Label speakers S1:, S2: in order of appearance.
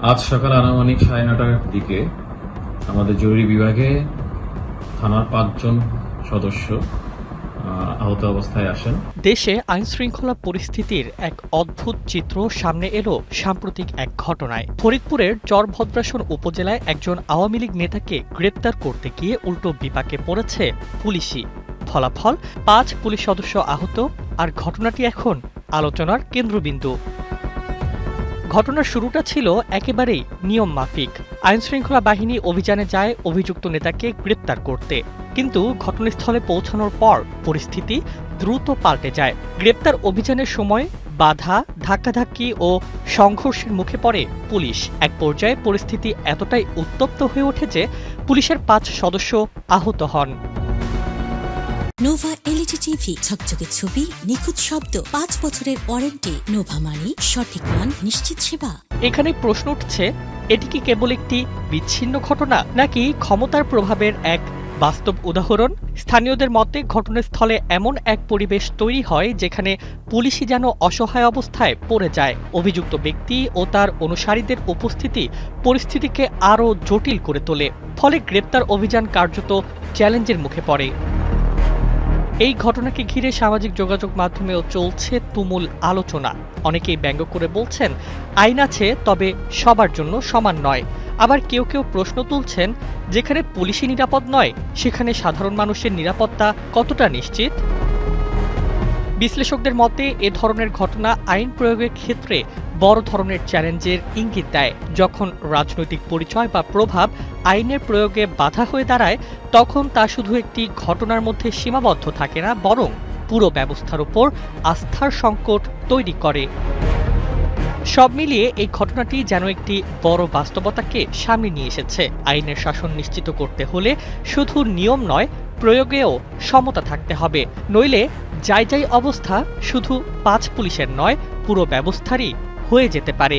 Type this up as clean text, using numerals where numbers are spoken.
S1: আজ সকাল আনুমানিক 9:30টার দিকে আমাদের জরুরি বিভাগে থানার 5 জন সদস্য আহত অবস্থায় আসেন।
S2: দেশে আইনশৃঙ্খলা পরিস্থিতির এক অদ্ভুত চিত্র সামনে এলো সাম্প্রতিক এক ঘটনায়। ফরিদপুরের চরভদ্রাসন উপজেলায় একজন আওয়ামী লীগ নেতাকে গ্রেপ্তার করতে গিয়ে উল্টো বিপাকে পড়েছে পুলিশই। ফলাফল 5 পুলিশ সদস্য আহত, আর ঘটনাটি এখন আলোচনার কেন্দ্রবিন্দু। ঘটনার শুরুটা ছিল একেবারেই নিয়ম মাফিক। আইনশৃঙ্খলা বাহিনী অভিযানে যায় অভিযুক্ত নেতাকে গ্রেপ্তার করতে, কিন্তু ঘটনাস্থলে পৌঁছানোর পর পরিস্থিতি দ্রুত পাল্টে যায়। গ্রেপ্তার অভিযানের সময় বাধা, ধাক্কাধাক্কি ও সংঘর্ষের মুখে পড়ে পুলিশ। এক পর্যায়ে পরিস্থিতি এতটাই উত্তপ্ত হয়ে ওঠে যে পুলিশের 5 সদস্য আহত হন।
S3: নোভা এলইডি টিভি, ঝকঝকে ছবি, নিখুঁত শব্দ, 5 বছরের ওয়ারেন্টি। নোভা মানি সঠিক মান, নিশ্চিত সেবা।
S2: এখানে প্রশ্ন উঠছে, এটি কি কেবল একটি বিচ্ছিন্ন ঘটনা, নাকি ক্ষমতার প্রভাবের এক বাস্তব উদাহরণ? স্থানীয়দের মতে ঘটনাস্থলে এমন এক পরিবেশ তৈরি হয় যেখানে পুলিশই যেন অসহায় অবস্থায় পড়ে যায়। অভিযুক্ত ব্যক্তি ও তার অনুসারীদের উপস্থিতি পরিস্থিতিকে আরও জটিল করে তোলে। ফলে গ্রেপ্তার অভিযান কার্যত চ্যালেঞ্জের মুখে পড়ে। এই ঘটনাকে ঘিরে সামাজিক যোগাযোগ মাধ্যমেও চলছে তুমুল আলোচনা। অনেকেই ব্যঙ্গ করে বলছেন, আইন আছে, তবে সবার জন্য সমান নয়। আবার কেউ কেউ প্রশ্ন তুলছেন, যেখানে পুলিশই নিরাপদ নয়, সেখানে সাধারণ মানুষের নিরাপত্তা কতটা নিশ্চিত? বিশ্লেষকদের মতে এ ধরনের ঘটনা আইন প্রয়োগের ক্ষেত্রে বড় ধরনের চ্যালেঞ্জের ইঙ্গিত দেয়। যখন রাজনৈতিক পরিচয় বা প্রভাব আইনের প্রয়োগে বাধা হয়ে দাঁড়ায়, তখন তা শুধু একটি ঘটনার মধ্যে সীমাবদ্ধ থাকে না, বরং পুরো ব্যবস্থার উপর আস্থার সংকট তৈরি করে। সব মিলিয়ে এই ঘটনাটি যেন একটি বড় বাস্তবতাকে সামনে নিয়ে এসেছে। আইনের শাসন নিশ্চিত করতে হলে শুধু নিয়ম নয়, প্রয়োগেও সমতা থাকতে হবে। নইলে যাই অবস্থা শুধু 5 পুলিশের নয়, পুরো ব্যবস্থারই হয়ে যেতে পারে।